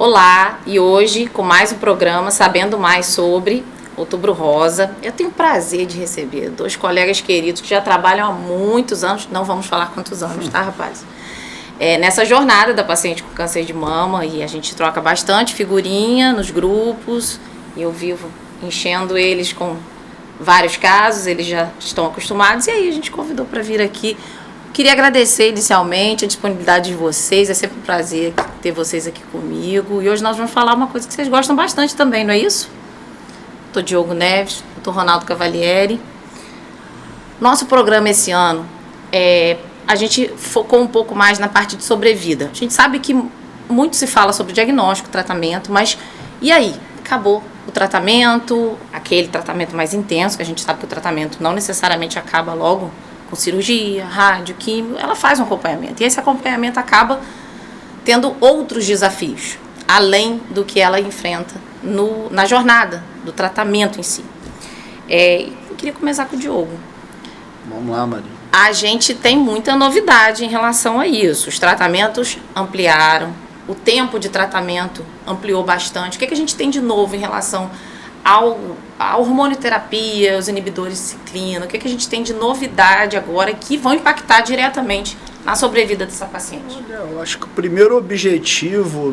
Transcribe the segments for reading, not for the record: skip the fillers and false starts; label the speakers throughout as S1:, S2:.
S1: Olá, e hoje com mais um programa Sabendo Mais sobre Outubro Rosa. Eu tenho o prazer de receber dois colegas queridos que já trabalham há muitos anos, não vamos falar quantos anos, tá, rapaz? Nessa jornada da paciente com câncer de mama, e a gente troca bastante figurinha nos grupos, e eu vivo enchendo eles com vários casos, eles já estão acostumados, e aí a gente convidou para vir aqui. Queria agradecer inicialmente a disponibilidade de vocês, é sempre um prazer ter vocês aqui comigo. E hoje nós vamos falar uma coisa que vocês gostam bastante também, não é isso? Doutor Diogo Neves, doutor Ronaldo Cavalieri. Nosso programa esse ano, a gente focou um pouco mais na parte de sobrevida. A gente sabe que muito se fala sobre diagnóstico, tratamento, mas e aí? Acabou o tratamento, aquele tratamento mais intenso, que a gente sabe que o tratamento não necessariamente acaba logo com cirurgia, rádio, químio, ela faz um acompanhamento. E esse acompanhamento acaba tendo outros desafios, além do que ela enfrenta na jornada do tratamento em si. Eu queria começar com o Diogo.
S2: Vamos lá, Maria.
S1: A gente tem muita novidade em relação a isso. Os tratamentos ampliaram, o tempo de tratamento ampliou bastante. O que a gente tem de novo em relação a hormonioterapia, os inibidores de ciclina, o que a gente tem de novidade agora que vão impactar diretamente na sobrevida dessa paciente?
S2: Olha, eu acho que o primeiro objetivo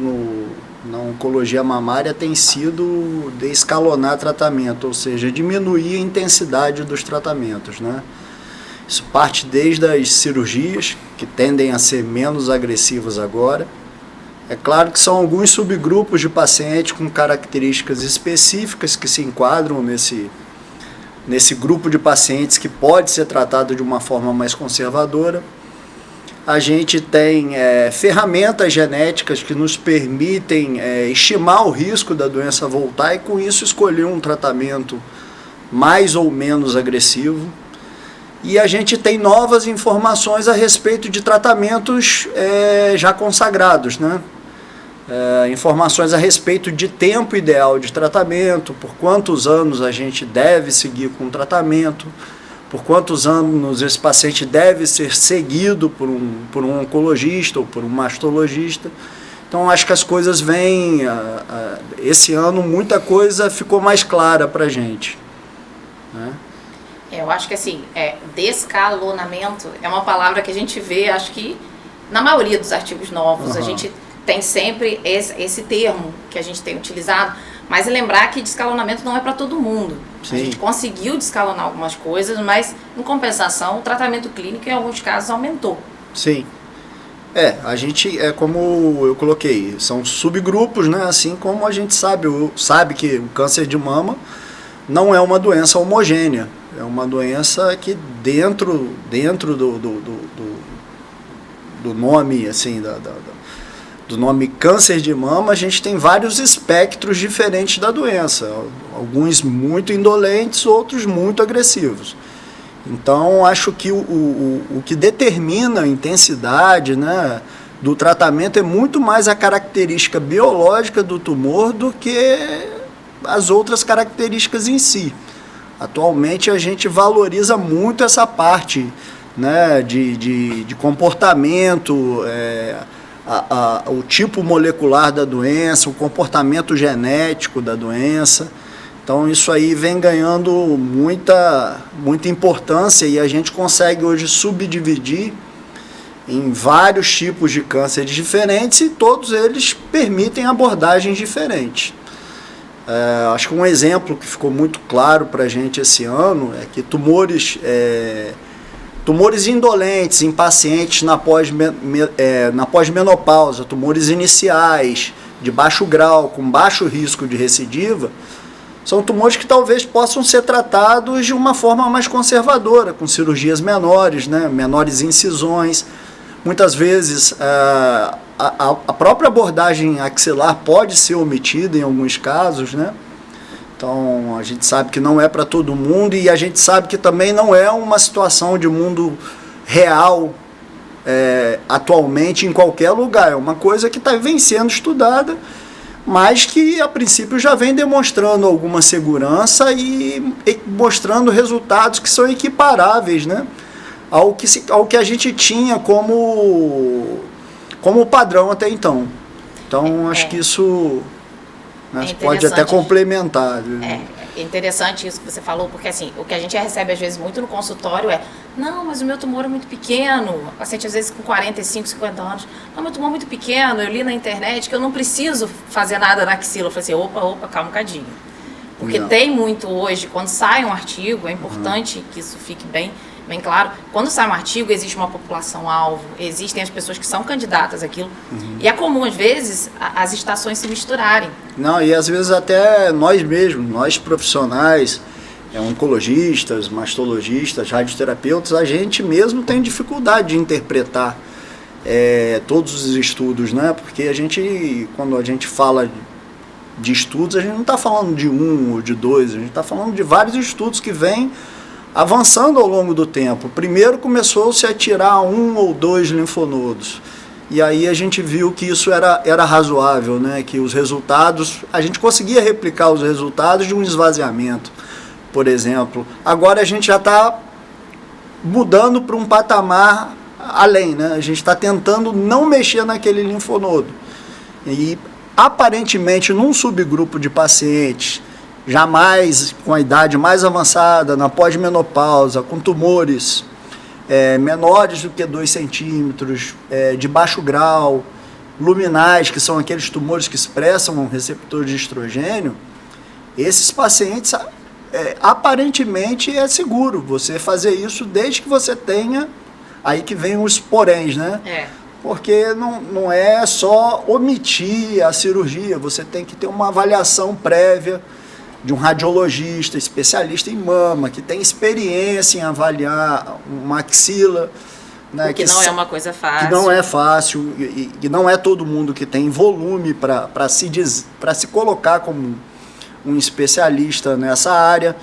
S2: na oncologia mamária tem sido descalonar tratamento, ou seja, diminuir a intensidade dos tratamentos, né? Isso parte desde as cirurgias, que tendem a ser menos agressivas agora. É claro que são alguns subgrupos de pacientes com características específicas que se enquadram nesse grupo de pacientes que pode ser tratado de uma forma mais conservadora. A gente tem ferramentas genéticas que nos permitem estimar o risco da doença voltar e com isso escolher um tratamento mais ou menos agressivo. E a gente tem novas informações a respeito de tratamentos já consagrados, né? Informações a respeito de tempo ideal de tratamento, por quantos anos a gente deve seguir com o tratamento, por quantos anos esse paciente deve ser seguido por um oncologista ou por um mastologista. Então acho que as coisas vêm, esse ano muita coisa ficou mais clara para a gente, né?
S1: Eu acho que assim, descalonamento é uma palavra que a gente vê, acho que na maioria dos artigos novos, a gente tem sempre esse termo que a gente tem utilizado, mas lembrar que descalonamento não é para todo mundo. Sim. A gente conseguiu descalonar algumas coisas, mas em compensação o tratamento clínico em alguns casos aumentou.
S2: Sim. A gente, como eu coloquei, são subgrupos, né? Assim como a gente sabe que o câncer de mama não é uma doença homogênea. É uma doença que dentro do nome, assim, do nome câncer de mama, a gente tem vários espectros diferentes da doença. Alguns muito indolentes, outros muito agressivos. Então, acho que o que determina a intensidade, né, do tratamento é muito mais a característica biológica do tumor do que as outras características em si. Atualmente a gente valoriza muito essa parte, né, de comportamento, o tipo molecular da doença, o comportamento genético da doença. Então isso aí vem ganhando muita importância e a gente consegue hoje subdividir em vários tipos de cânceres diferentes e todos eles permitem abordagens diferentes. Acho que um exemplo que ficou muito claro para a gente esse ano é que tumores indolentes em pacientes na pós-menopausa, tumores iniciais, de baixo grau, com baixo risco de recidiva, são tumores que talvez possam ser tratados de uma forma mais conservadora, com cirurgias menores, né, menores incisões. Muitas vezes a própria abordagem axilar pode ser omitida em alguns casos, né? Então a gente sabe que não é para todo mundo e a gente sabe que também não é uma situação de mundo real atualmente em qualquer lugar. É uma coisa que vem sendo estudada, mas que a princípio já vem demonstrando alguma segurança e mostrando resultados que são equiparáveis, né, ao que a gente tinha como padrão até então. Então, acho que isso, né, pode até complementar.
S1: É interessante isso que você falou, porque assim, o que a gente recebe às vezes muito no consultório é: não, mas o meu tumor é muito pequeno. O paciente às vezes com 45, 50 anos: não, meu tumor é muito pequeno, eu li na internet que eu não preciso fazer nada na axila. Eu falei assim: opa, calma um cadinho. Porque tem muito hoje, quando sai um artigo, é importante que isso fique bem claro. Quando sai um artigo, existe uma população-alvo, existem as pessoas que são candidatas àquilo. E é comum, às vezes, as estações se misturarem.
S2: Não, e às vezes até nós mesmos, nós profissionais, oncologistas, mastologistas, radioterapeutas, a gente mesmo tem dificuldade de interpretar todos os estudos, né? Porque quando a gente fala de estudos, a gente não está falando de um ou de dois, a gente está falando de vários estudos que vêm avançando ao longo do tempo. Primeiro começou-se a tirar 1 ou 2 linfonodos, e aí a gente viu que isso era razoável, né? Que os resultados, a gente conseguia replicar os resultados de um esvaziamento, por exemplo. Agora a gente já está mudando para um patamar além, né? A gente está tentando não mexer naquele linfonodo. E aparentemente, num subgrupo de pacientes, jamais com a idade mais avançada, na pós-menopausa, com tumores menores do que 2 centímetros, de baixo grau, luminais, que são aqueles tumores que expressam um receptor de estrogênio, esses pacientes, aparentemente, é seguro você fazer isso desde que você tenha, aí que vem os poréns, né? Porque não é só omitir a cirurgia, você tem que ter uma avaliação prévia de um radiologista, especialista em mama, que tem experiência em avaliar uma axila. Né,
S1: que não é uma coisa fácil.
S2: Que não é fácil, e não é todo mundo que tem volume para se colocar como um especialista nessa área.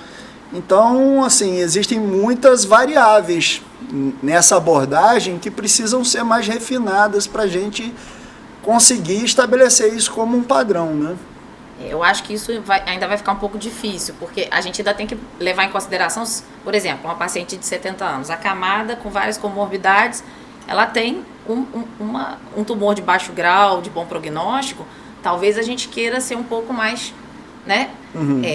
S2: Então, assim, existem muitas variáveis nessa abordagem que precisam ser mais refinadas para a gente conseguir estabelecer isso como um padrão, né?
S1: Eu acho que isso ainda vai ficar um pouco difícil, porque a gente ainda tem que levar em consideração, por exemplo, uma paciente de 70 anos, acamada, com várias comorbidades, ela tem um tumor de baixo grau, de bom prognóstico. Talvez a gente queira ser um pouco mais, né,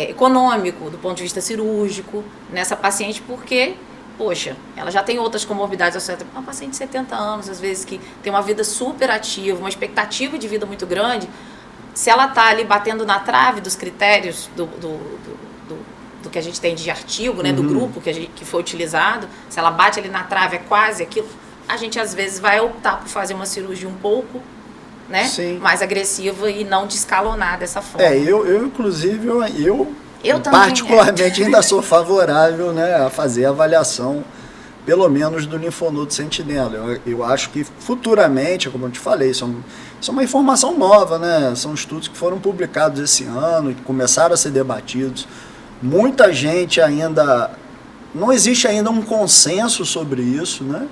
S1: econômico, do ponto de vista cirúrgico, nessa paciente, porque, poxa, ela já tem outras comorbidades. Uma paciente de 70 anos, às vezes, que tem uma vida super ativa, uma expectativa de vida muito grande. Se ela está ali batendo na trave dos critérios do que a gente tem de artigo, né, do grupo que foi utilizado, se ela bate ali na trave, é quase aquilo, a gente às vezes vai optar por fazer uma cirurgia um pouco, né, mais agressiva e não descalonar dessa forma.
S2: Eu inclusive, eu particularmente ainda sou favorável, né, a fazer a avaliação, pelo menos do linfonodo sentinela. Eu acho que futuramente, como eu te falei, isso é uma informação nova, né? São estudos que foram publicados esse ano e que começaram a ser debatidos. Muita gente ainda... Não existe ainda um consenso sobre isso, né?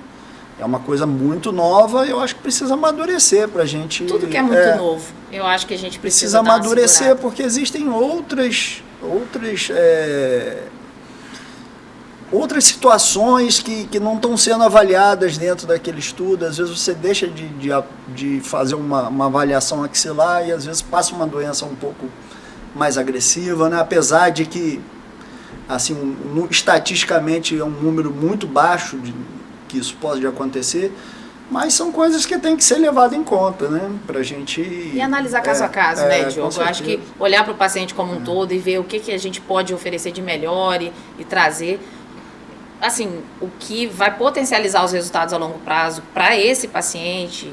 S2: É uma coisa muito nova e eu acho que precisa amadurecer para a gente...
S1: Tudo que é muito novo, eu acho que a gente precisa
S2: amadurecer, porque existem outras situações que não estão sendo avaliadas dentro daquele estudo. Às vezes você deixa de fazer uma avaliação axilar e às vezes passa uma doença um pouco mais agressiva, né? Apesar de que, assim, estatisticamente é um número muito baixo que isso pode acontecer, mas são coisas que tem que ser levadas em conta, né? Pra gente...
S1: E analisar caso a caso, né, Diogo? Eu acho que olhar para o paciente como um todo e ver o que a gente pode oferecer de melhor e trazer... Assim, o que vai potencializar os resultados a longo prazo para esse paciente,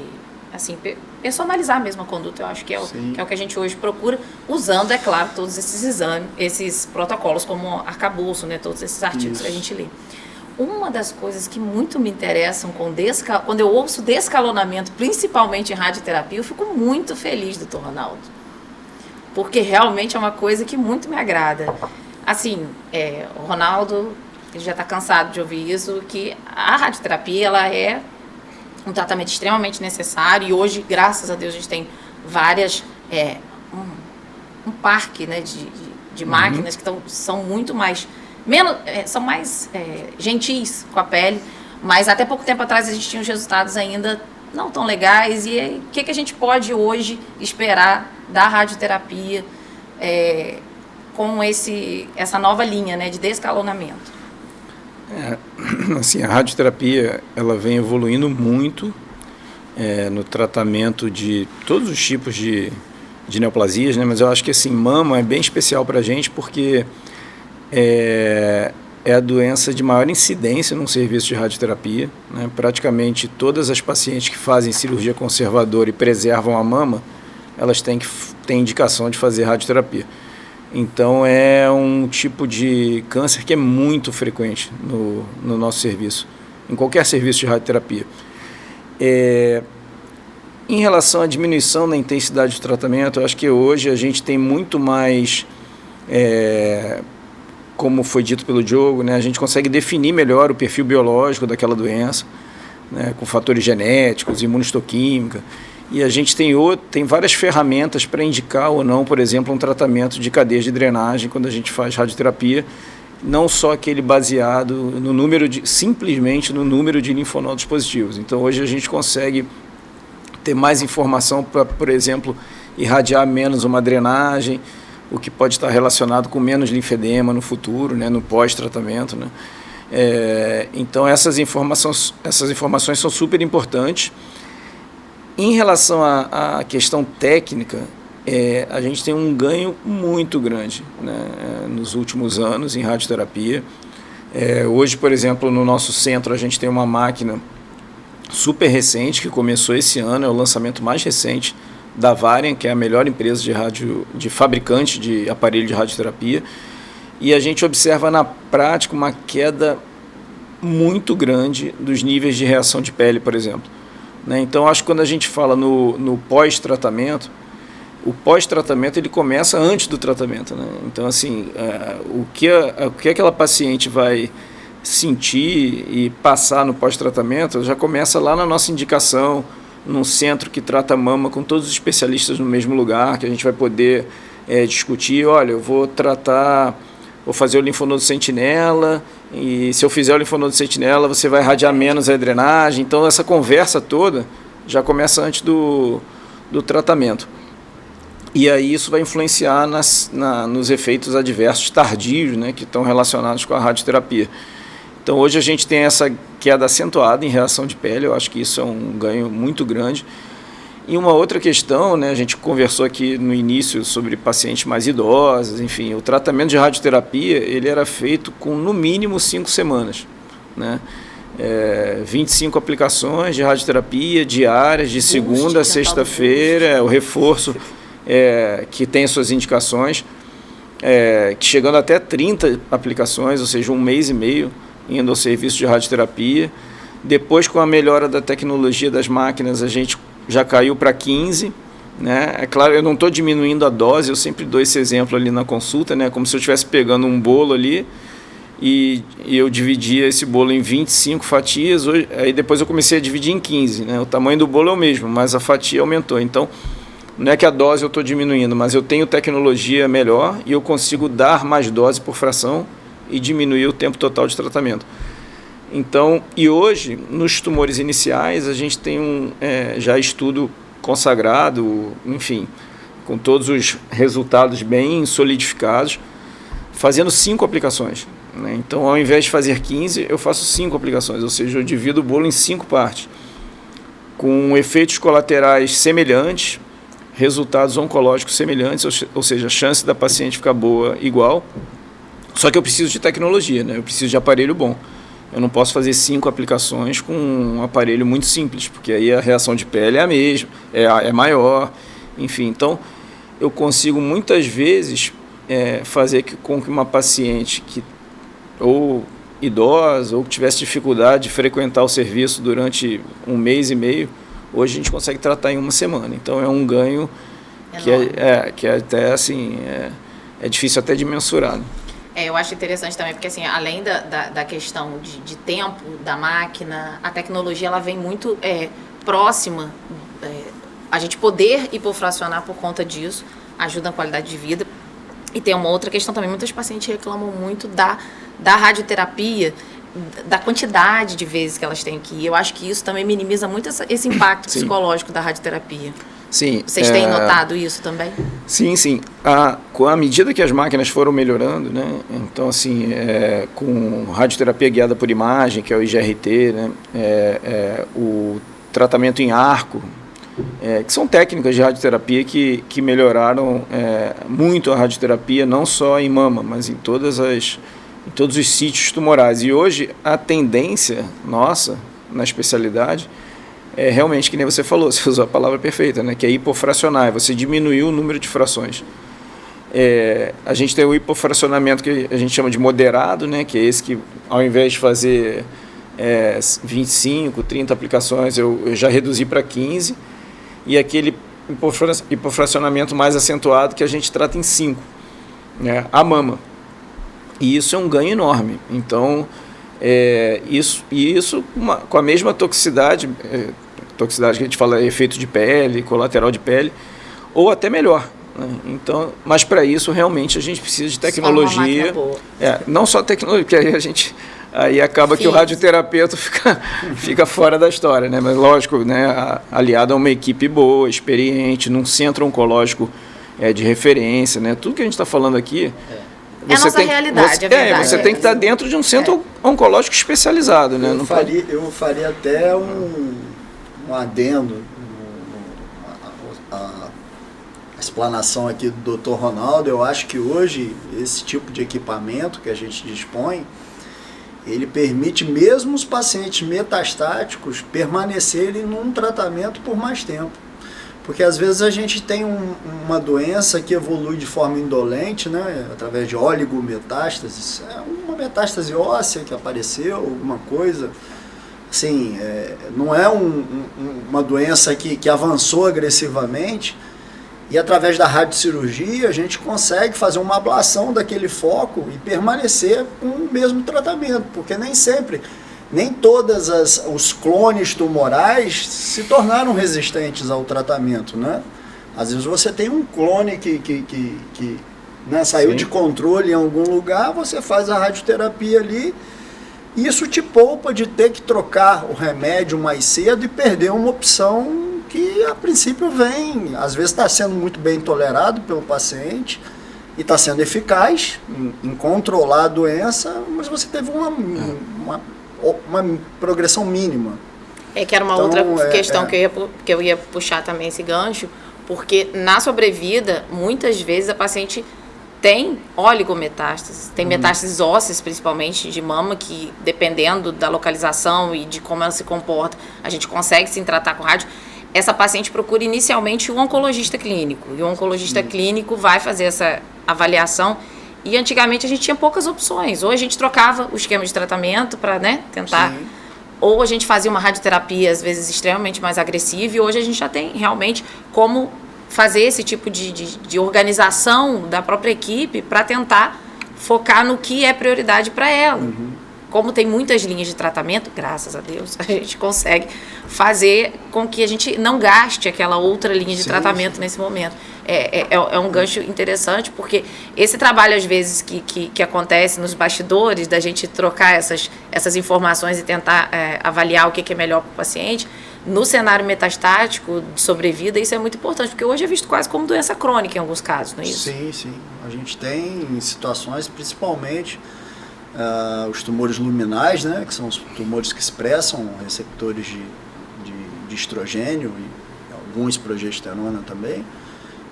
S1: assim, personalizar mesmo a conduta, eu acho que é o que a gente hoje procura, usando, é claro, todos esses exames, esses protocolos como arcabouço, né, todos esses artigos que a gente lê. Uma das coisas que muito me interessam quando eu ouço descalonamento, principalmente em radioterapia, eu fico muito feliz, doutor Ronaldo, porque realmente é uma coisa que muito me agrada. Assim, o Ronaldo... Ele já está cansado de ouvir isso, que a radioterapia ela é um tratamento extremamente necessário, e hoje, graças a Deus, a gente tem várias, um parque, né, de máquinas que são muito mais, são mais gentis com a pele, mas até pouco tempo atrás a gente tinha os resultados ainda não tão legais. E aí, o que a gente pode hoje esperar da radioterapia com essa nova linha, né, de descalonamento?
S3: Assim, a radioterapia ela vem evoluindo muito no tratamento de todos os tipos de neoplasias, né? Mas eu acho que assim, mama é bem especial para a gente porque é a doença de maior incidência num serviço de radioterapia, né? Praticamente todas as pacientes que fazem cirurgia conservadora e preservam a mama, elas têm indicação de fazer radioterapia. Então é um tipo de câncer que é muito frequente no nosso serviço, em qualquer serviço de radioterapia. Em relação à diminuição da intensidade do tratamento, eu acho que hoje a gente tem muito mais, como foi dito pelo Diogo, né, a gente consegue definir melhor o perfil biológico daquela doença, né, com fatores genéticos, imunistoquímica, e a gente tem várias ferramentas para indicar ou não, por exemplo, um tratamento de cadeias de drenagem quando a gente faz radioterapia, não só aquele baseado simplesmente no número de linfonodos positivos. Então hoje a gente consegue ter mais informação para, por exemplo, irradiar menos uma drenagem, o que pode estar relacionado com menos linfedema no futuro, né, no pós-tratamento, né? Então essas informações são super importantes. Em relação à questão técnica, a gente tem um ganho muito grande, né, nos últimos anos em radioterapia. Hoje, por exemplo, no nosso centro a gente tem uma máquina super recente que começou esse ano, é o lançamento mais recente da Varian, que é a melhor empresa de fabricante de aparelho de radioterapia, e a gente observa na prática uma queda muito grande dos níveis de reação de pele, por exemplo. Então, acho que quando a gente fala no pós-tratamento, o pós-tratamento ele começa antes do tratamento, né? Então, assim, o que aquela paciente vai sentir e passar no pós-tratamento já começa lá na nossa indicação, num centro que trata a mama com todos os especialistas no mesmo lugar, que a gente vai poder discutir, olha, eu vou fazer o linfonodo sentinela, e se eu fizer o linfonodo sentinela, você vai irradiar menos a drenagem. Então, essa conversa toda já começa antes do tratamento. E aí isso vai influenciar nos efeitos adversos tardios, né, que estão relacionados com a radioterapia. Então, hoje a gente tem essa queda acentuada em reação de pele, eu acho que isso é um ganho muito grande. E uma outra questão, né, a gente conversou aqui no início sobre pacientes mais idosos, enfim, o tratamento de radioterapia ele era feito com no mínimo 5 semanas, né? 25 aplicações de radioterapia diárias, de segunda a sexta-feira, o reforço que tem suas indicações, que chegando até 30 aplicações, ou seja, 1 mês e meio indo ao serviço de radioterapia. Depois, com a melhora da tecnologia das máquinas, a gente já caiu para 15, né? É claro, eu não estou diminuindo a dose, eu sempre dou esse exemplo ali na consulta, né? Como se eu estivesse pegando um bolo ali e eu dividia esse bolo em 25 fatias, aí depois eu comecei a dividir em 15, né? O tamanho do bolo é o mesmo, mas a fatia aumentou. Então, não é que a dose eu estou diminuindo, mas eu tenho tecnologia melhor e eu consigo dar mais dose por fração e diminuir o tempo total de tratamento. Então, e hoje, nos tumores iniciais, a gente tem já estudo consagrado, enfim, com todos os resultados bem solidificados, fazendo 5 aplicações, né? Então, ao invés de fazer 15, eu faço 5 aplicações, ou seja, eu divido o bolo em 5 partes, com efeitos colaterais semelhantes, resultados oncológicos semelhantes, ou seja, a chance da paciente ficar boa igual, só que eu preciso de tecnologia, né? Eu preciso de aparelho bom. Eu não posso fazer 5 aplicações com um aparelho muito simples, porque aí a reação de pele é a mesma, é maior, enfim. Então, eu consigo muitas vezes fazer com que uma paciente ou idosa ou que tivesse dificuldade de frequentar o serviço durante 1 mês e meio, hoje a gente consegue tratar em 1 semana. Então, é um ganho que é até assim, é difícil até de mensurar, né?
S1: Eu acho interessante também, porque assim, além da questão de tempo da máquina, a tecnologia ela vem muito próxima, a gente poder hipofracionar por conta disso, ajuda na qualidade de vida. E tem uma outra questão também, muitas pacientes reclamam muito da radioterapia, da quantidade de vezes que elas têm que ir. Eu acho que isso também minimiza muito esse impacto psicológico da radioterapia.
S3: Sim.
S1: Vocês têm notado isso também?
S3: Sim. À medida que as máquinas foram melhorando, né? Então, assim, com radioterapia guiada por imagem, que é o IGRT, né? O tratamento em arco, que são técnicas de radioterapia que melhoraram muito a radioterapia, não só em mama, mas em todos os sítios tumorais. E hoje a tendência nossa na especialidade é realmente, que nem você falou, você usou a palavra perfeita, né? Que é hipofracionar, você diminuir o número de frações. A gente tem o hipofracionamento que a gente chama de moderado, né? Que é esse que, ao invés de fazer 25, 30 aplicações, eu já reduzi para 15, e aquele hipofracionamento mais acentuado que a gente trata em 5, né? A mama. E isso é um ganho enorme. Então, isso com a mesma toxicidade que a gente fala, efeito de pele, colateral de pele, ou até melhor, né? Então, mas para isso realmente a gente precisa de tecnologia, não só tecnologia, porque aí acaba que o radioterapeuta fica fora da história, né? Mas lógico, né, aliado a uma equipe boa, experiente, num centro oncológico de referência, né? Tudo que a gente está falando aqui
S1: é a nossa realidade, é verdade.
S3: Você tem que estar dentro de um centro oncológico especializado, né?
S2: Eu faria até um adendo, a explanação aqui do Dr. Ronaldo. Eu acho que hoje esse tipo de equipamento que a gente dispõe, ele permite mesmo os pacientes metastáticos permanecerem num tratamento por mais tempo. Porque às vezes a gente tem uma doença que evolui de forma indolente, né, através de oligometástases. É uma metástase óssea que apareceu, alguma coisa. Assim, não é uma doença que avançou agressivamente. E através da radiocirurgia a gente consegue fazer uma ablação daquele foco e permanecer com o mesmo tratamento. Porque nem todos os clones tumorais se tornaram resistentes ao tratamento, né? Às vezes você tem um clone que né, saiu de controle em algum lugar, você faz a radioterapia ali, e isso te poupa de ter que trocar o remédio mais cedo e perder uma opção que a princípio às vezes está sendo muito bem tolerado pelo paciente e está sendo eficaz em controlar a doença, mas você teve uma progressão mínima.
S1: Que era uma outra questão que eu ia puxar também esse gancho, porque na sobrevida, muitas vezes a paciente tem oligometástases, tem metástases ósseas, principalmente de mama, que dependendo da localização e de como ela se comporta, a gente consegue sim tratar com rádio. Essa paciente procura inicialmente um oncologista clínico, e o oncologista clínico vai fazer essa avaliação. E antigamente a gente tinha poucas opções. Ou a gente trocava o esquema de tratamento para, né, tentar... Sim. Ou a gente fazia uma radioterapia, às vezes, extremamente mais agressiva. E hoje a gente já tem realmente como fazer esse tipo de organização da própria equipe para tentar focar no que é prioridade para ela. Como tem muitas linhas de tratamento, graças a Deus, a gente consegue fazer com que a gente não gaste aquela outra linha de tratamento nesse momento. É um gancho interessante, porque esse trabalho, às vezes, que acontece nos bastidores, da gente trocar essas informações e tentar avaliar o que é melhor para o paciente, no cenário metastático de sobrevida, isso é muito importante, porque hoje é visto quase como doença crônica em alguns casos, não é isso?
S2: Sim. A gente tem situações, principalmente... os tumores luminais, né, que são os tumores que expressam receptores de estrogênio e alguns progesterona também.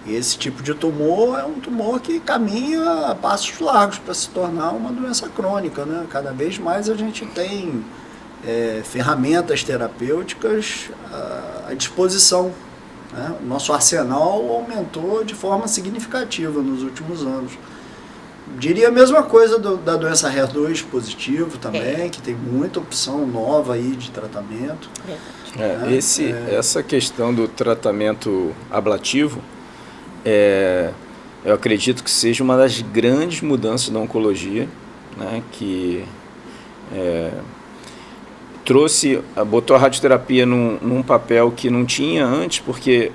S2: E esse tipo de tumor é um tumor que caminha a passos largos para se tornar uma doença crônica, né? Cada vez mais a gente tem ferramentas terapêuticas à disposição, né? O nosso arsenal aumentou de forma significativa nos últimos anos. Diria a mesma coisa da doença HER2 positivo também, que tem muita opção nova aí de tratamento.
S3: Essa questão do tratamento ablativo, eu acredito que seja uma das grandes mudanças da oncologia, né, que botou a radioterapia num papel que não tinha antes, porque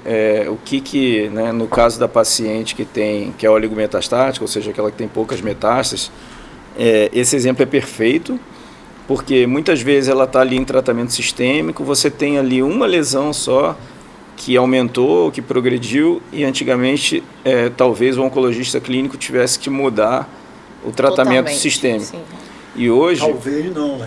S3: né, no caso da paciente que é oligometastática, ou seja, aquela que tem poucas metástases, esse exemplo é perfeito, Porque muitas vezes ela está ali em tratamento sistêmico, você tem ali uma lesão só que aumentou, que progrediu, e antigamente talvez o oncologista clínico tivesse que mudar o tratamento
S1: Totalmente,
S3: sistêmico.
S1: sim.
S3: E hoje...
S2: Talvez não.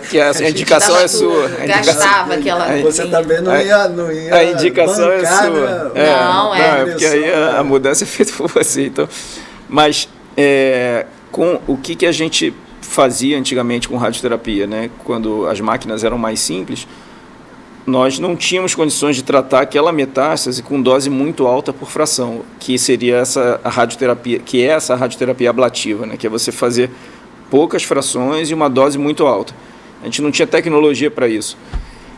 S3: porque a indicação é sua.
S1: Gastava aquela...
S2: Você também não ia
S3: a indicação
S2: bancar,
S3: é sua.
S2: Né?
S3: Porque aí a mudança é feita por você. Então, mas com o que a gente fazia antigamente com radioterapia, né? Quando as máquinas eram mais simples, nós não tínhamos condições de tratar aquela metástase com dose muito alta por fração, que seria essa radioterapia ablativa, né? Que é você fazer poucas frações e uma dose muito alta. A gente não tinha tecnologia para isso.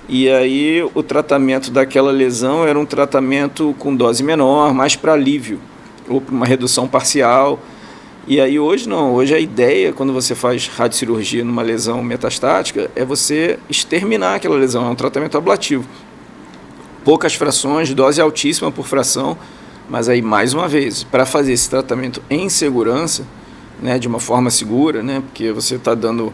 S3: E aí o tratamento daquela lesão era um tratamento com dose menor, mais para alívio, ou para uma redução parcial. E aí hoje não, hoje a ideia, quando você faz radiocirurgia numa lesão metastática, é você exterminar aquela lesão, é um tratamento ablativo. Poucas frações, dose altíssima por fração, mas aí mais uma vez, para fazer esse tratamento em segurança, né, de uma forma segura, né, porque você está dando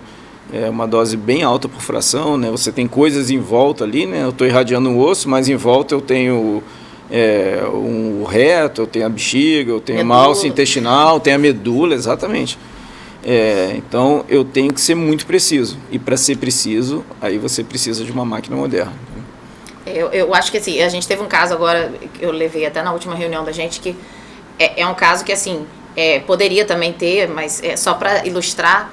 S3: uma dose bem alta por fração, né, você tem coisas em volta ali, né, eu estou irradiando um osso, mas em volta eu tenho... um reto, eu tenho a bexiga, eu tenho uma alça intestinal, tenho a medula, exatamente. Então eu tenho que ser muito preciso. E para ser preciso, aí você precisa de uma máquina moderna.
S1: Eu acho que assim, a gente teve um caso agora, que eu levei até na última reunião da gente, que é um caso que assim, poderia também ter, mas só para ilustrar,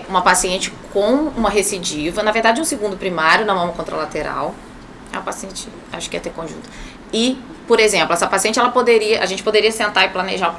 S1: uma paciente com uma recidiva, na verdade um segundo primário na mama contralateral, é uma paciente, acho que ia ter conjunto. E, por exemplo, essa paciente, a gente poderia sentar e planejar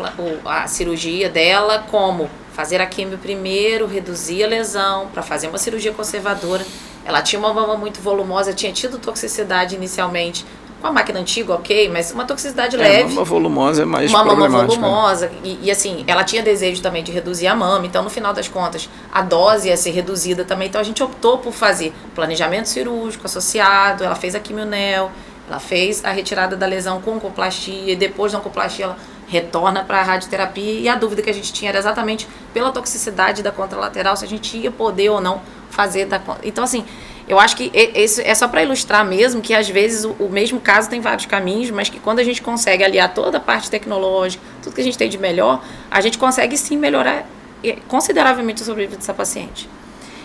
S1: a cirurgia dela como fazer a quimio primeiro, reduzir a lesão, para fazer uma cirurgia conservadora. Ela tinha uma mama muito volumosa, tinha tido toxicidade inicialmente com a máquina antiga, ok, mas uma toxicidade leve.
S3: Mama volumosa é mais
S1: uma
S3: problemática.
S1: Uma mama volumosa, e assim, ela tinha desejo também de reduzir a mama, então no final das contas a dose ia ser reduzida também, então a gente optou por fazer planejamento cirúrgico associado, ela fez a quimionel, ela fez a retirada da lesão com oncoplastia, e depois da oncoplastia ela retorna para a radioterapia, e a dúvida que a gente tinha era exatamente pela toxicidade da contralateral, se a gente ia poder ou não fazer Então assim, eu acho que isso é só para ilustrar mesmo que às vezes o mesmo caso tem vários caminhos, mas que quando a gente consegue aliar toda a parte tecnológica, tudo que a gente tem de melhor, a gente consegue sim melhorar consideravelmente a sobrevida dessa paciente.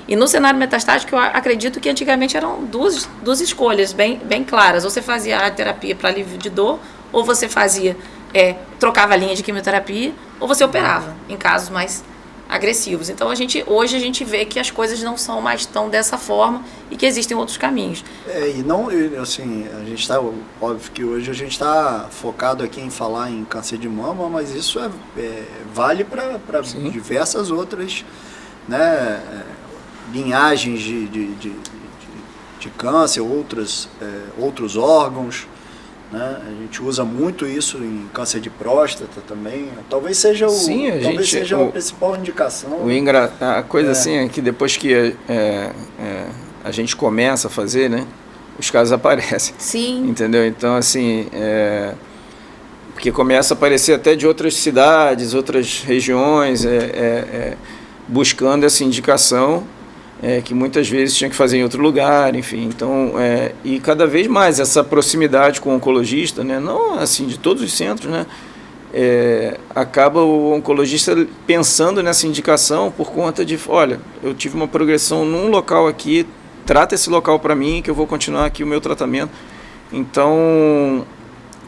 S1: E no cenário metastático, eu acredito que antigamente eram duas escolhas bem claras. Ou você fazia a terapia para alívio de dor, ou você fazia, trocava a linha de quimioterapia, ou você operava em casos mais agressivos. Então, hoje a gente vê que as coisas não são mais tão dessa forma e que existem outros caminhos.
S2: E não, assim, a gente está, óbvio que hoje a gente está focado aqui em falar em câncer de mama, mas isso vale para diversas outras, né, linhagens de câncer, outros órgãos, né? A gente usa muito isso em câncer de próstata também. Talvez seja a principal indicação.
S3: A coisa assim é que depois que a gente começa a fazer, né, os casos aparecem.
S1: Sim.
S3: Entendeu? Então, assim, porque começa a aparecer até de outras cidades, outras regiões, buscando essa indicação. Que muitas vezes tinha que fazer em outro lugar, enfim. Então, e cada vez mais essa proximidade com o oncologista, né, não assim de todos os centros, né, acaba o oncologista pensando nessa indicação por conta de, olha, eu tive uma progressão num local aqui, trata esse local para mim que eu vou continuar aqui o meu tratamento. Então,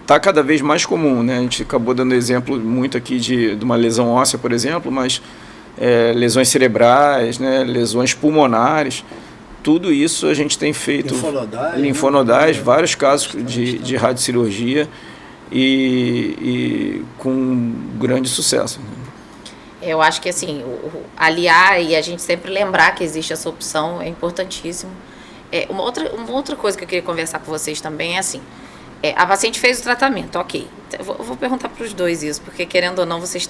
S3: está cada vez mais comum, né? A gente acabou dando exemplo muito aqui de uma lesão óssea, por exemplo, mas lesões cerebrais, né, lesões pulmonares, tudo isso a gente tem feito. Linfonodais, vários casos de radiocirurgia e com grande sucesso.
S1: Eu acho que assim, aliar e a gente sempre lembrar que existe essa opção é importantíssimo. Uma outra coisa que eu queria conversar com vocês também é assim, a paciente fez o tratamento, ok. Eu vou perguntar para os dois isso, porque querendo ou não, vocês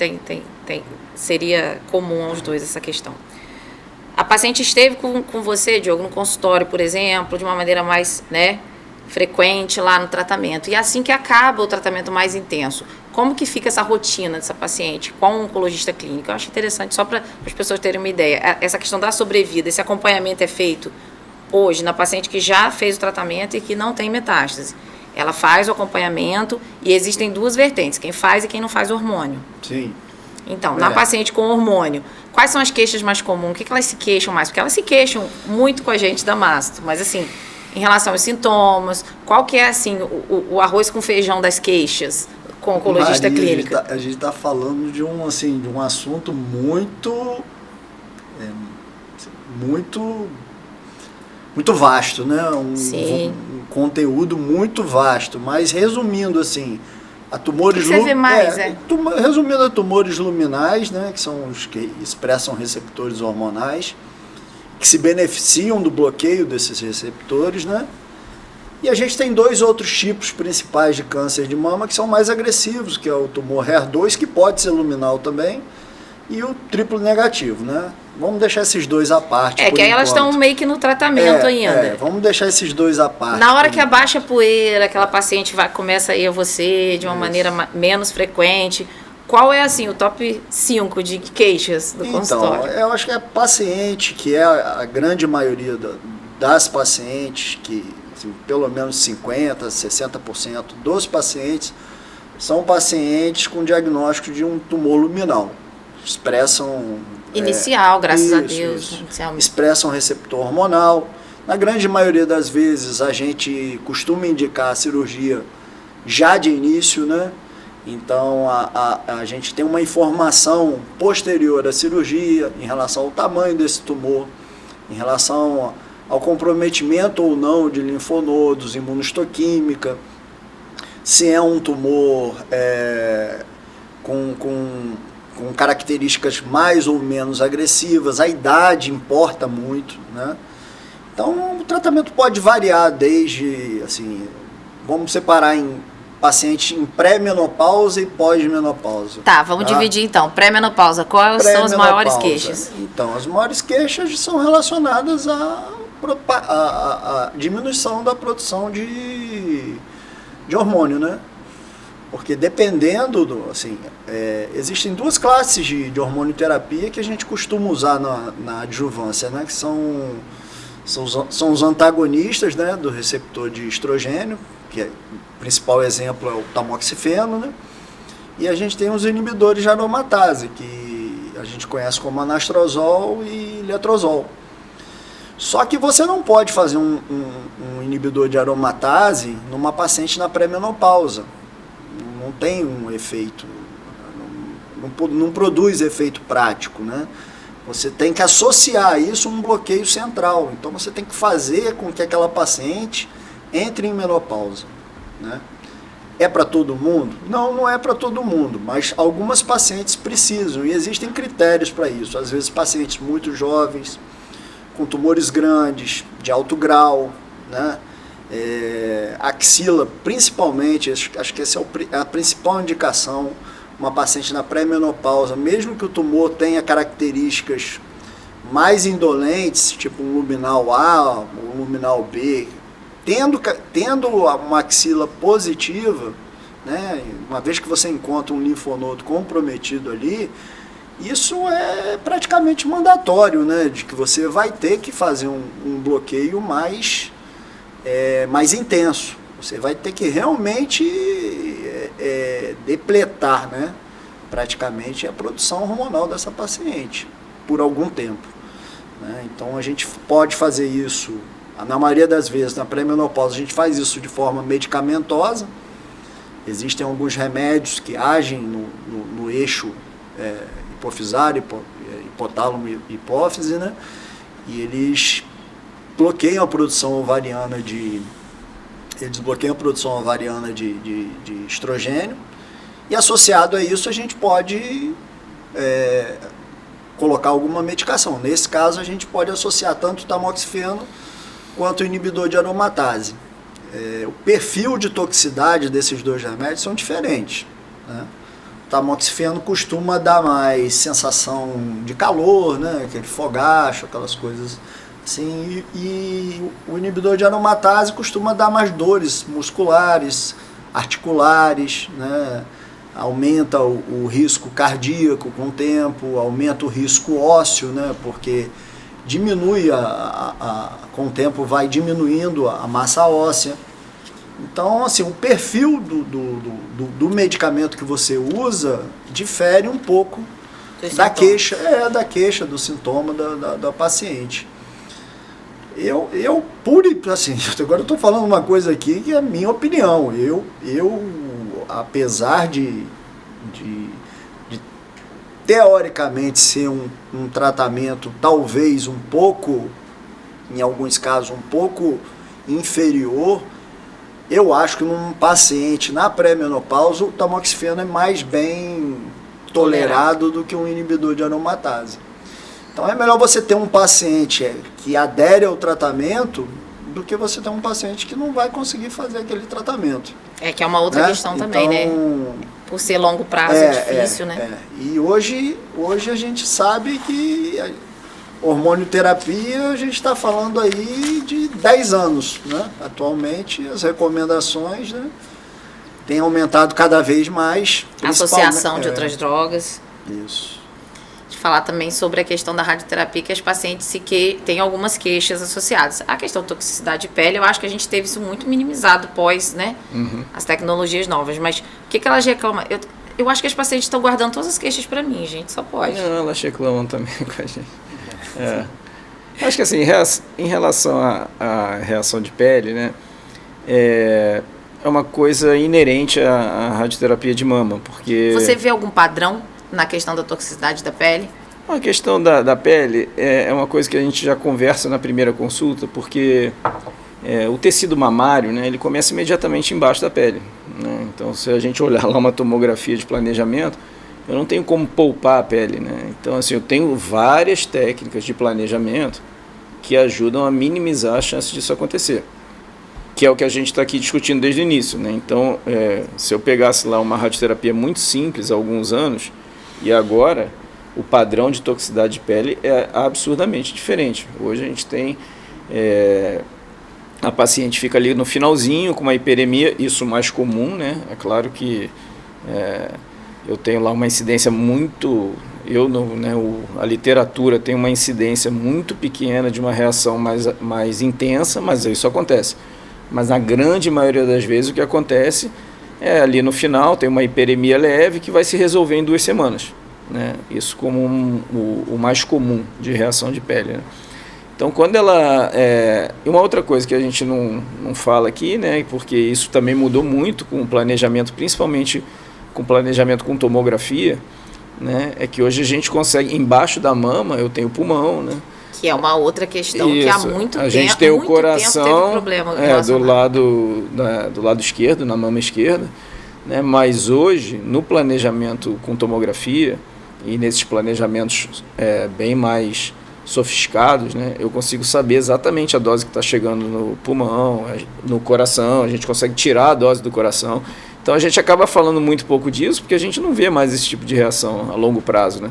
S1: seria comum aos dois essa questão. A paciente esteve com você, Diogo, no consultório, por exemplo, de uma maneira mais, né, frequente lá no tratamento. E assim que acaba o tratamento mais intenso, como que fica essa rotina dessa paciente com um oncologista clínico? Eu acho interessante, só para as pessoas terem uma ideia, essa questão da sobrevida, esse acompanhamento é feito hoje na paciente que já fez o tratamento e que não tem metástase. Ela faz o acompanhamento e existem duas vertentes, quem faz e quem não faz hormônio.
S2: Sim.
S1: Então, na paciente com hormônio, quais são as queixas mais comuns? O que elas se queixam mais? Porque elas se queixam muito com a gente da Masto, mas assim, em relação aos sintomas, qual que é assim o arroz com feijão das queixas com o oncologista clínico?
S2: A gente está falando de um assunto muito vasto, né? Um conteúdo muito vasto, mas resumindo assim, a tumores resumindo, a tumores luminais, né, que são os que expressam receptores hormonais, que se beneficiam do bloqueio desses receptores, né? E a gente tem dois outros tipos principais de câncer de mama que são mais agressivos, que é o tumor HER2, que pode ser luminal também, e o triplo negativo, né? Vamos deixar esses dois à parte.
S1: Que aí elas estão meio que no tratamento ainda.
S2: Vamos deixar esses dois à parte.
S1: Na hora que abaixa a poeira, aquela paciente começa a ir a você de uma maneira menos frequente, qual é assim o top 5 de queixas do consultório?
S2: Eu acho que é paciente, que é a grande maioria das pacientes, que assim, pelo menos 50%, 60% dos pacientes são pacientes com diagnóstico de um tumor luminal. Expressam...
S1: Inicial, graças a Deus.
S2: Expressam receptor hormonal. Na grande maioria das vezes, a gente costuma indicar a cirurgia já de início, né? Então, a gente tem uma informação posterior à cirurgia em relação ao tamanho desse tumor, em relação ao comprometimento ou não de linfonodos, imunohistoquímica, se é um tumor com características mais ou menos agressivas, a idade importa muito, né? Então, o tratamento pode variar desde, assim, vamos separar em paciente em pré-menopausa e pós-menopausa.
S1: Tá, vamos dividir então. Pré-menopausa, quais são as maiores queixas?
S2: Então, as maiores queixas são relacionadas à diminuição da produção de hormônio, né? Porque dependendo existem duas classes de hormonioterapia que a gente costuma usar na adjuvância, né? Que são os antagonistas, né, do receptor de estrogênio, que o principal exemplo é o tamoxifeno, né? E a gente tem os inibidores de aromatase, que a gente conhece como anastrozol e letrozol. Só que você não pode fazer um inibidor de aromatase numa paciente na pré-menopausa. Não tem um efeito, não produz efeito prático, né? Você tem que associar isso a um bloqueio central. Então você tem que fazer com que aquela paciente entre em menopausa, né? É para todo mundo? Não, não é para todo mundo, mas algumas pacientes precisam e existem critérios para isso. Às vezes pacientes muito jovens, com tumores grandes, de alto grau, né? Axila, principalmente, acho que essa é a principal indicação, uma paciente na pré-menopausa, mesmo que o tumor tenha características mais indolentes, tipo um luminal A, um luminal B, tendo uma axila positiva, né, uma vez que você encontra um linfonodo comprometido ali, isso é praticamente mandatório, né, de que você vai ter que fazer um bloqueio mais intenso. Você vai ter que realmente depletar, né, praticamente a produção hormonal dessa paciente por algum tempo, né? Então a gente pode fazer isso, na maioria das vezes na pré-menopausa a gente faz isso de forma medicamentosa. Existem alguns remédios que agem no eixo hipofisário, hipotálamo e hipófise, né? E eles bloqueiam a produção ovariana de estrogênio, e associado a isso a gente pode colocar alguma medicação. Nesse caso a gente pode associar tanto o tamoxifeno quanto o inibidor de aromatase. O perfil de toxicidade desses dois remédios são diferentes, né? O tamoxifeno costuma dar mais sensação de calor, né? Aquele fogacho, aquelas coisas Sim, e o inibidor de aromatase costuma dar mais dores musculares, articulares, né? Aumenta o risco cardíaco com o tempo, aumenta o risco ósseo, né? Porque diminui, com o tempo vai diminuindo a massa óssea. Então, assim, o perfil do medicamento que você usa difere um pouco da queixa, do sintoma da paciente. Agora eu estou falando uma coisa aqui que é a minha opinião. Apesar de teoricamente ser um tratamento talvez um pouco, em alguns casos, um pouco inferior, eu acho que num paciente na pré-menopausa o tamoxifeno é mais bem tolerado do que um inibidor de aromatase. Então é melhor você ter um paciente que adere ao tratamento do que você ter um paciente que não vai conseguir fazer aquele tratamento.
S1: Que é uma outra questão também, né? Por ser longo prazo é difícil, né?
S2: E hoje a gente sabe que hormonioterapia, a gente está falando aí de 10 anos, né? Atualmente as recomendações, né, têm aumentado cada vez mais.
S1: Associação de outras drogas.
S2: Isso.
S1: De falar também sobre a questão da radioterapia, que as pacientes têm algumas queixas associadas. A questão da toxicidade de pele, eu acho que a gente teve isso muito minimizado pós, né, as tecnologias novas. Mas o que elas reclamam? Eu acho que as pacientes estão guardando todas as queixas para mim, gente, só pode.
S3: Não, elas reclamam também com a gente. Acho que assim, em relação à reação de pele, né, é uma coisa inerente à radioterapia de mama, porque... Você
S1: vê algum padrão na questão da toxicidade da pele?
S3: A questão da pele é uma coisa que a gente já conversa na primeira consulta, porque o tecido mamário, né, ele começa imediatamente embaixo da pele, né? Então, se a gente olhar lá uma tomografia de planejamento, eu não tenho como poupar a pele, né? Então, assim, eu tenho várias técnicas de planejamento que ajudam a minimizar a chance disso acontecer, que é o que a gente está aqui discutindo desde o início, né? Então, se eu pegasse lá uma radioterapia muito simples há alguns anos, e agora o padrão de toxicidade de pele é absurdamente diferente. Hoje a gente tem... a paciente fica ali no finalzinho com uma hiperemia, isso mais comum, né? É claro que eu tenho lá uma incidência muito... a literatura tem uma incidência muito pequena de uma reação mais intensa, mas isso acontece. Mas na grande maioria das vezes o que acontece é ali no final, tem uma hiperemia leve que vai se resolver em 2 semanas. Né? Isso como o mais comum de reação de pele. Né? Então, quando ela... E uma outra coisa que a gente não fala aqui, né, porque isso também mudou muito com o planejamento, principalmente com planejamento com tomografia, né, é que hoje a gente consegue, embaixo da mama, eu tenho pulmão, né?
S1: Que é uma outra questão que há muito tempo...
S3: A gente tem o coração
S1: teve problema
S3: do lado esquerdo, na mama esquerda, né? Mas hoje, no planejamento com tomografia, e nesses planejamentos bem mais sofisticados, né, eu consigo saber exatamente a dose que está chegando no pulmão, no coração, a gente consegue tirar a dose do coração. Então a gente acaba falando muito pouco disso, porque a gente não vê mais esse tipo de reação a longo prazo, né?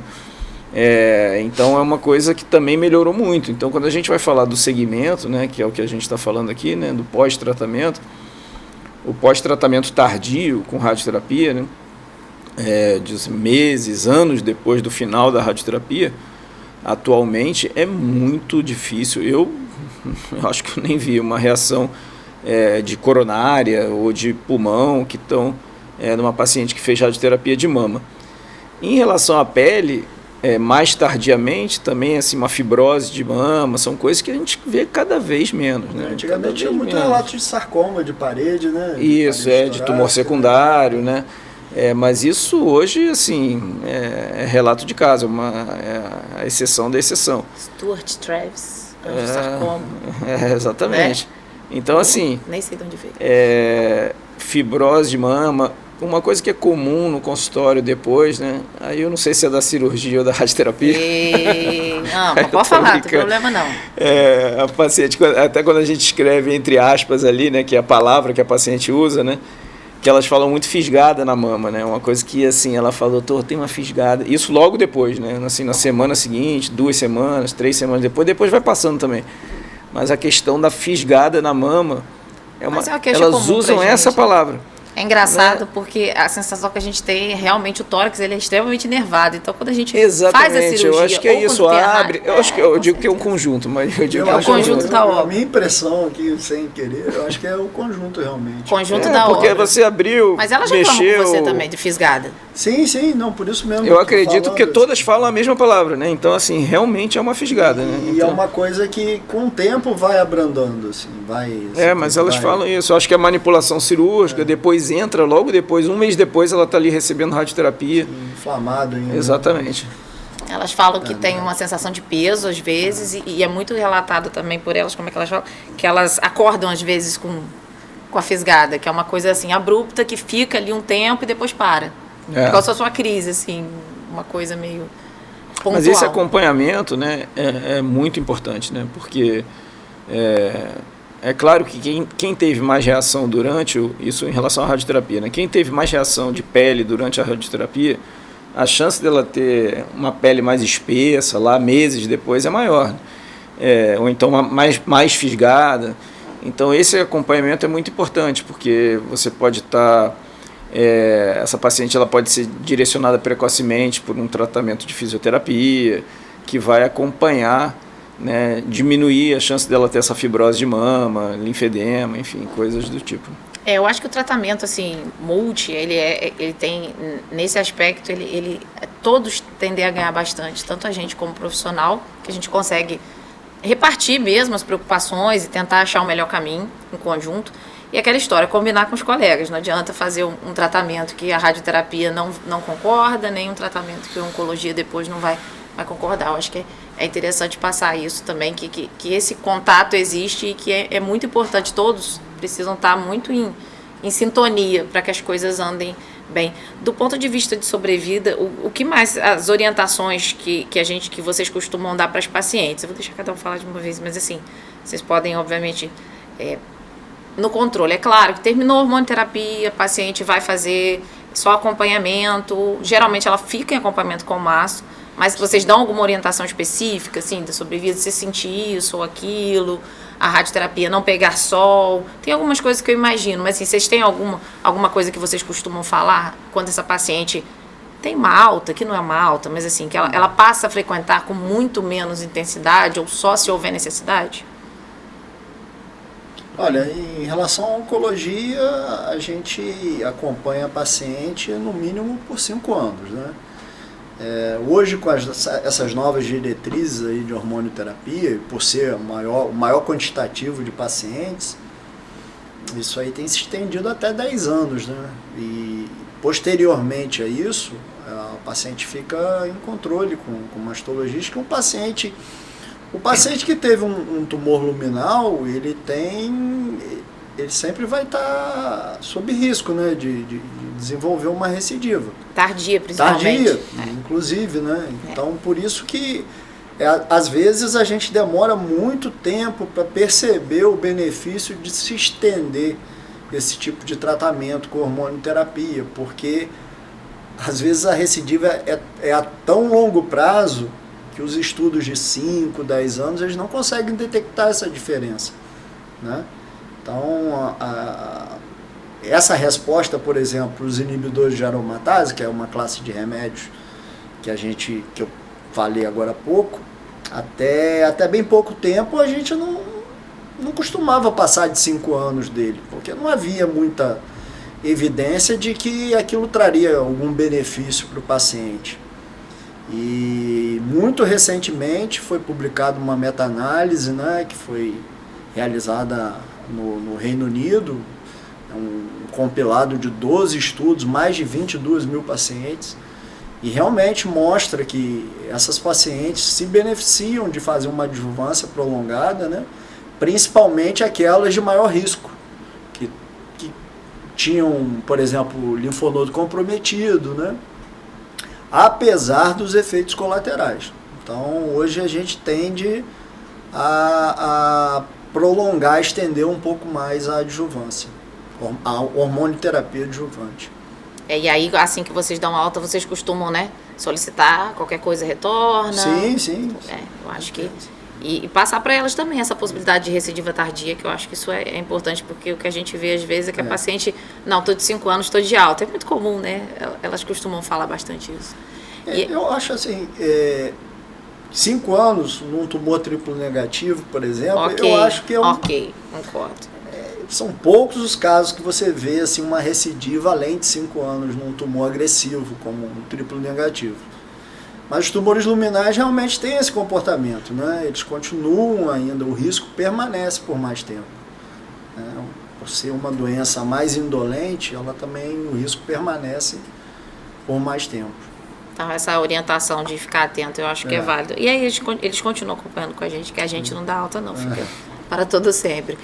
S3: Então é uma coisa que também melhorou muito. Então quando a gente vai falar do segmento, né, que é o que a gente está falando aqui, né, do pós-tratamento, o pós-tratamento tardio com radioterapia, né, de meses, anos depois do final da radioterapia, atualmente é muito difícil. Eu acho que eu nem vi uma reação de coronária ou de pulmão que estão numa paciente que fez radioterapia de mama. Em relação à pele, mais tardiamente também assim, uma fibrose de mama, são coisas que a gente vê cada vez menos, né?
S2: Antigamente tinha muito relato de sarcoma de parede, né?
S3: Isso, de tumor secundário, né? Mas isso hoje, assim, é relato de caso, é a exceção da exceção.
S1: Stuart Travis, sarcoma.
S3: Exatamente. Então, assim...
S1: Nem sei de onde veio.
S3: Fibrose de mama, uma coisa que é comum no consultório depois, né? Aí eu não sei se é da cirurgia ou da radioterapia.
S1: Não, mas pode falar, não tem problema não.
S3: A paciente, até quando a gente escreve entre aspas ali, né, que é a palavra que a paciente usa, né? que elas falam muito fisgada na mama, né? Uma coisa que, assim, ela fala, doutor, tem uma fisgada. Isso logo depois, né? Assim, na semana seguinte, 2 semanas, 3 semanas depois vai passando também. Mas a questão da fisgada na mama,
S1: Mas é uma queixa
S3: elas
S1: comum
S3: usam
S1: pra
S3: essa
S1: gente.
S3: palavra.
S1: É engraçado porque a sensação que a gente tem é realmente o tórax ele é extremamente nervado. Então quando a gente faz a cirurgia,
S3: eu acho que é
S1: ou quando
S3: isso,
S1: tem
S3: abre. Eu digo que é um conjunto, mas eu digo que é um
S1: conjunto da obra.
S2: A minha impressão aqui, sem querer, eu acho que é o conjunto realmente.
S1: Conjunto da
S3: porque
S1: obra.
S3: você abriu,
S1: Mas ela já
S3: mexeu.
S1: falou com você também de fisgada.
S2: Sim, não, por isso mesmo.
S3: Eu
S2: tô
S3: acredito
S2: falando,
S3: que todas falam a mesma palavra, né? Então, assim, realmente é uma fisgada, né?
S2: E
S3: Então,
S2: é uma coisa que com o tempo vai abrandando, assim,
S3: mas elas
S2: vai-
S3: falam isso. Eu acho que a manipulação cirúrgica, depois entra, logo depois, um mês depois, ela está ali recebendo radioterapia.
S2: inflamado ainda.
S3: Exatamente.
S1: Elas falam que tem uma sensação de peso às vezes e é muito relatado também por elas, como é que elas falam, que elas acordam às vezes com a fisgada, que é uma coisa assim abrupta que fica ali um tempo e depois para. É como se fosse uma crise, assim, uma coisa meio pontual.
S3: Mas esse acompanhamento, né, é muito importante, né? Porque é claro que quem teve mais reação isso em relação à radioterapia, né? Quem teve mais reação de pele durante a radioterapia, a chance dela ter uma pele mais espessa lá meses depois é maior, né? Ou então mais fisgada. Então esse acompanhamento é muito importante, porque você pode estar... essa paciente ela pode ser direcionada precocemente por um tratamento de fisioterapia, que vai acompanhar, né, diminuir a chance dela ter essa fibrose de mama, linfedema, enfim, coisas do tipo.
S1: Eu acho que o tratamento assim ele tem nesse aspecto todos tendem a ganhar bastante, tanto a gente como profissional, que a gente consegue repartir mesmo as preocupações e tentar achar o melhor caminho em conjunto. E aquela história, combinar com os colegas. Não adianta fazer um tratamento que a radioterapia não concorda, nem um tratamento que a oncologia depois não vai concordar. Eu acho que é interessante passar isso também, que esse contato existe e que é muito importante. Todos precisam estar muito em sintonia para que as coisas andem bem. Do ponto de vista de sobrevida, o que mais, as orientações que vocês costumam dar para as pacientes? Eu vou deixar cada um falar de uma vez, mas assim, vocês podem, obviamente... no controle, é claro que terminou a hormonioterapia, a paciente vai fazer só acompanhamento, geralmente ela fica em acompanhamento com o mastro, mas vocês dão alguma orientação específica, assim, da sobrevida, se sentir isso ou aquilo, a radioterapia não pegar sol, tem algumas coisas que eu imagino, mas assim, vocês têm alguma coisa que vocês costumam falar quando essa paciente tem uma alta, que não é uma alta, mas assim, que ela passa a frequentar com muito menos intensidade ou só se houver necessidade?
S2: Olha, em relação à oncologia, a gente acompanha a paciente no mínimo por 5 anos, né? Hoje, com essas novas diretrizes aí de hormonioterapia, por ser o maior quantitativo de pacientes, isso aí tem se estendido até 10 anos, né? E posteriormente a isso, a paciente fica em controle com o mastologista, que o paciente que teve um tumor luminal, ele sempre vai estar sob risco, né, de desenvolver uma recidiva.
S1: Tardia, principalmente.
S2: Tardia, inclusive, né? Então, por isso que, às vezes, a gente demora muito tempo para perceber o benefício de se estender esse tipo de tratamento com hormonioterapia, porque, às vezes, a recidiva é a tão longo prazo que os estudos de 5, 10 anos, eles não conseguem detectar essa diferença, né? Então, essa resposta, por exemplo, os inibidores de aromatase, que é uma classe de remédios que eu falei agora há pouco, até bem pouco tempo a gente não costumava passar de 5 anos dele, porque não havia muita evidência de que aquilo traria algum benefício para o paciente. E muito recentemente foi publicada uma meta-análise, né, que foi realizada no Reino Unido, um compilado de 12 estudos, mais de 22 mil pacientes, e realmente mostra que essas pacientes se beneficiam de fazer uma adjuvância prolongada, né, principalmente aquelas de maior risco, que tinham, por exemplo, linfonodo comprometido, né, apesar dos efeitos colaterais. Então, hoje a gente tende a prolongar, estender um pouco mais a adjuvância. A hormonioterapia adjuvante.
S1: E aí, assim que vocês dão alta, vocês costumam, né, solicitar, qualquer coisa retorna?
S2: Sim.
S1: Eu acho que... E passar para elas também essa possibilidade de recidiva tardia, que eu acho que isso é importante, porque o que a gente vê às vezes é que a paciente, não, estou de 5 anos, estou de alta. É muito comum, né? Elas costumam falar bastante isso.
S2: Eu acho assim, 5 anos num tumor triplo negativo, por exemplo, eu acho que é
S1: Ok, concordo.
S2: São poucos os casos que você vê assim, uma recidiva além de 5 anos num tumor agressivo, como um triplo negativo. Mas os tumores luminais realmente têm esse comportamento, né? Eles continuam ainda, o risco permanece por mais tempo. Né? Por ser uma doença mais indolente, ela também, o risco permanece por mais tempo.
S1: Então, essa orientação de ficar atento, eu acho que é válido. E aí, eles continuam acompanhando com a gente, que a gente não dá alta, não, fica para todo sempre.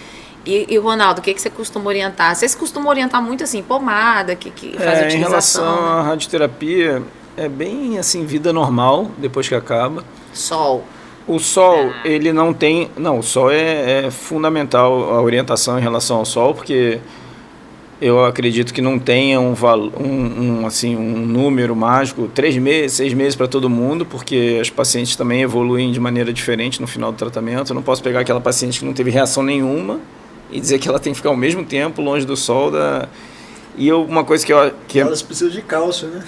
S1: E Ronaldo, o que você costuma orientar? Vocês costumam orientar muito assim, pomada, que faz utilização?
S3: Em relação à radioterapia, é bem assim, vida normal, depois que acaba.
S1: Sol.
S3: O sol, ele não tem... Não, o sol é fundamental, a orientação em relação ao sol, porque eu acredito que não tenha um número mágico, 3 meses, 6 meses para todo mundo, porque as pacientes também evoluem de maneira diferente no final do tratamento. Eu não posso pegar aquela paciente que não teve reação nenhuma e dizer que ela tem que ficar ao mesmo tempo longe do sol E uma coisa que
S2: elas precisam de cálcio, né?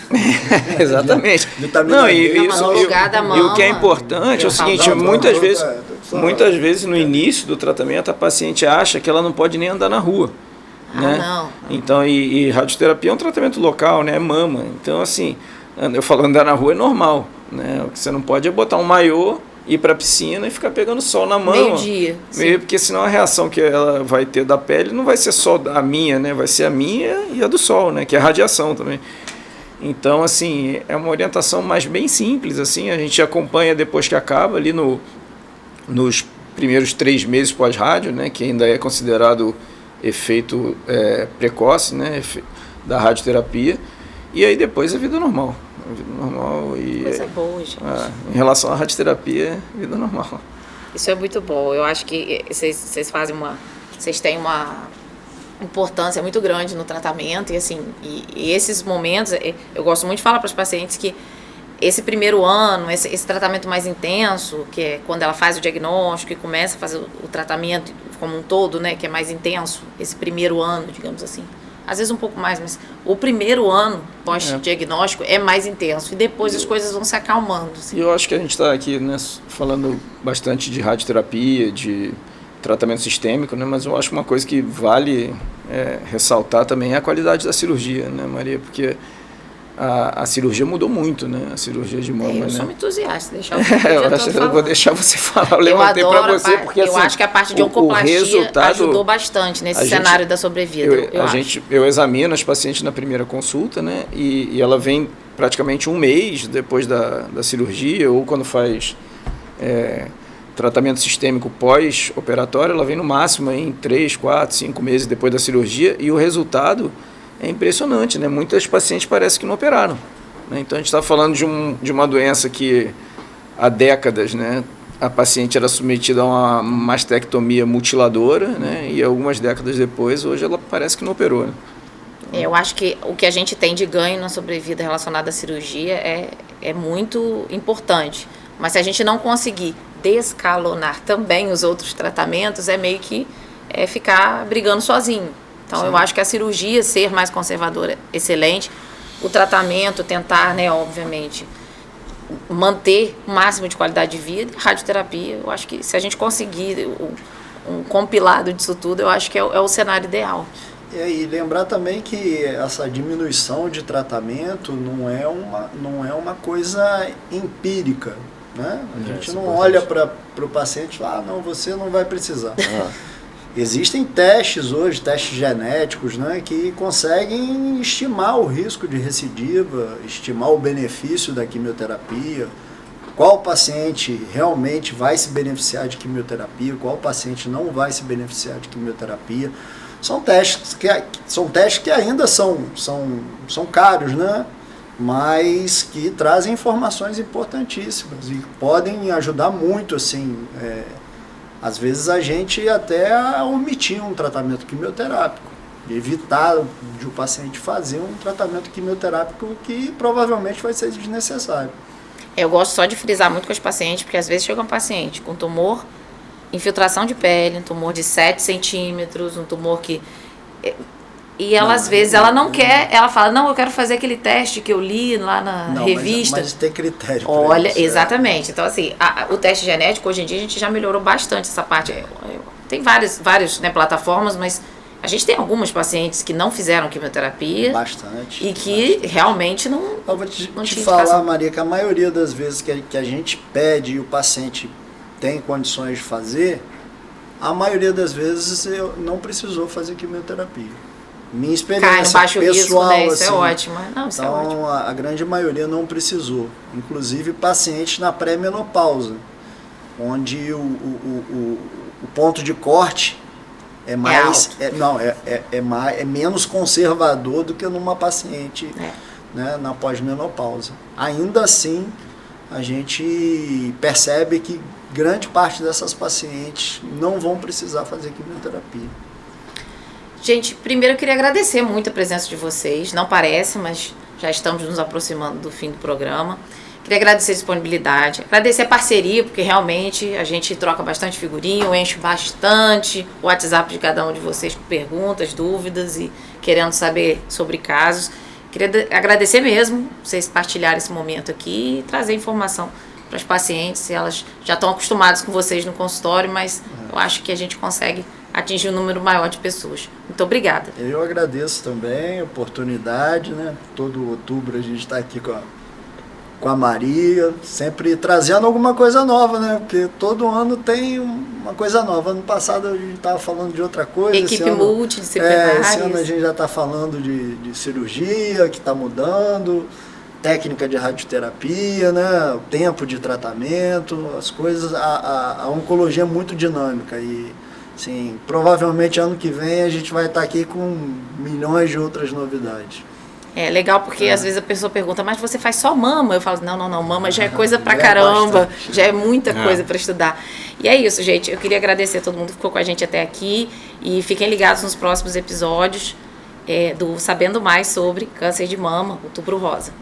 S3: Exatamente.
S2: Vitamina D.
S3: E o que é importante é o seguinte, muitas vezes no início do tratamento a paciente acha que ela não pode nem andar na rua. Né?
S1: Não.
S3: Então, e radioterapia é um tratamento local, né? É mama. Então, assim, eu falo andar na rua é normal, né? O que você não pode é botar um maiô, ir para a piscina e ficar pegando sol na mão.
S1: Meio-dia.
S3: Porque senão a reação que ela vai ter da pele não vai ser só a minha, né? Vai ser a minha e a do sol, né? Que é a radiação também. Então, assim, é uma orientação mais bem simples, assim. A gente acompanha depois que acaba, ali nos primeiros 3 meses pós-rádio, né? Que ainda é considerado efeito precoce, né, da radioterapia, e aí depois a vida normal.
S1: Coisa boa, gente.
S3: Em relação à radioterapia, vida normal.
S1: Isso é muito bom. Eu acho que vocês têm uma importância muito grande no tratamento, e assim, e esses momentos, eu gosto muito de falar para os pacientes que esse primeiro ano, esse tratamento mais intenso, que é quando ela faz o diagnóstico e começa a fazer o tratamento como um todo, né, que é mais intenso, esse primeiro ano, digamos assim. Às vezes um pouco mais, mas o primeiro ano pós-diagnóstico é mais intenso, e depois as coisas vão se acalmando. Assim.
S3: E eu acho que a gente está aqui, né, falando bastante de radioterapia, de tratamento sistêmico, né, mas eu acho que uma coisa que vale ressaltar também é a qualidade da cirurgia, né, Maria? Porque a cirurgia mudou muito, né? A cirurgia de mama,
S1: eu sou muito entusiasta,
S3: eu vou deixar você falar, eu levantei para você, porque
S1: eu acho que a parte de oncoplastia ajudou bastante nesse cenário da sobrevida.
S3: Eu examino as pacientes na primeira consulta, né? E ela vem praticamente 1 mês depois da cirurgia, ou quando faz tratamento sistêmico pós-operatório, ela vem no máximo em 3, 4, 5 meses depois da cirurgia, e o resultado é impressionante, né? Muitas pacientes parecem que não operaram. Né? Então, a gente está falando de uma doença que há décadas, né, a paciente era submetida a uma mastectomia mutiladora, né, e algumas décadas depois, hoje ela parece que não operou. Né?
S1: Eu acho que o que a gente tem de ganho na sobrevida relacionada à cirurgia é muito importante. Mas se a gente não conseguir descalonar também os outros tratamentos, é meio que ficar brigando sozinho. Então, Sim. Eu acho que a cirurgia ser mais conservadora, excelente. O tratamento, tentar, né, obviamente, manter o máximo de qualidade de vida. Radioterapia, eu acho que se a gente conseguir um compilado disso tudo, eu acho que é o cenário ideal.
S2: E lembrar também que essa diminuição de tratamento não é uma coisa empírica. Né? A gente não olha para o paciente e fala, não, você não vai precisar. Existem testes hoje, testes genéticos, né, que conseguem estimar o risco de recidiva, estimar o benefício da quimioterapia, qual paciente realmente vai se beneficiar de quimioterapia, qual paciente não vai se beneficiar de quimioterapia. São testes que ainda são caros, né, mas que trazem informações importantíssimas e podem ajudar muito, assim, às vezes a gente até omitir um tratamento quimioterápico. evitar de o paciente fazer um tratamento quimioterápico que provavelmente vai ser desnecessário.
S1: Eu gosto só de frisar muito com os pacientes, porque às vezes chega um paciente com tumor, infiltração de pele, um tumor de 7 centímetros, um tumor que... E ela, às vezes, ela não quer, ela fala, não, eu quero fazer aquele teste que eu li lá na revista.
S2: Mas tem critério.
S1: Olha,
S2: isso,
S1: exatamente. Então, assim, o teste genético, hoje em dia, a gente já melhorou bastante essa parte. Tem várias né, plataformas, mas a gente tem algumas pacientes que não fizeram quimioterapia.
S2: Bastante.
S1: E que realmente não.
S2: Eu vou te
S1: não tinha
S2: falar,
S1: indicação.
S2: Maria, que a maioria das vezes que a gente pede e o paciente tem condições de fazer, a maioria das vezes não precisou fazer quimioterapia. Minha experiência
S1: Cai no baixo
S2: pessoal,
S1: risco, né? Isso
S2: assim,
S1: é ótimo. Não, isso
S2: então,
S1: é ótimo.
S2: a grande maioria não precisou. Inclusive pacientes na pré-menopausa, onde o ponto de corte é mais... É menos conservador do que numa paciente né, na pós-menopausa. Ainda assim, a gente percebe que grande parte dessas pacientes não vão precisar fazer quimioterapia.
S1: Gente, primeiro eu queria agradecer muito a presença de vocês. Não parece, mas já estamos nos aproximando do fim do programa. Queria agradecer a disponibilidade, agradecer a parceria, porque realmente a gente troca bastante figurinha, eu encho bastante o WhatsApp de cada um de vocês com perguntas, dúvidas e querendo saber sobre casos. Queria agradecer mesmo vocês partilharem esse momento aqui e trazer informação para as pacientes. Elas já estão acostumadas com vocês no consultório, mas eu acho que a gente consegue atingir um número maior de pessoas. Muito obrigada.
S2: Eu agradeço também a oportunidade, né? Todo outubro a gente está aqui com a Maria, sempre trazendo alguma coisa nova, né? Porque todo ano tem uma coisa nova. Ano passado a gente estava falando de outra coisa.
S1: Equipe multidisciplinar.
S2: Esse ano a gente já está falando de cirurgia, que está mudando, técnica de radioterapia, né? O tempo de tratamento, as coisas. A oncologia é muito dinâmica e sim, provavelmente ano que vem a gente vai estar aqui com milhões de outras novidades.
S1: É legal porque às vezes a pessoa pergunta, mas você faz só mama? Eu falo, não, mama já é coisa pra
S2: Já
S1: caramba,
S2: bastante.
S1: já é muita coisa pra estudar. E é isso, gente, eu queria agradecer a todo mundo que ficou com a gente até aqui e fiquem ligados nos próximos episódios do Sabendo Mais sobre Câncer de Mama, Outubro Rosa.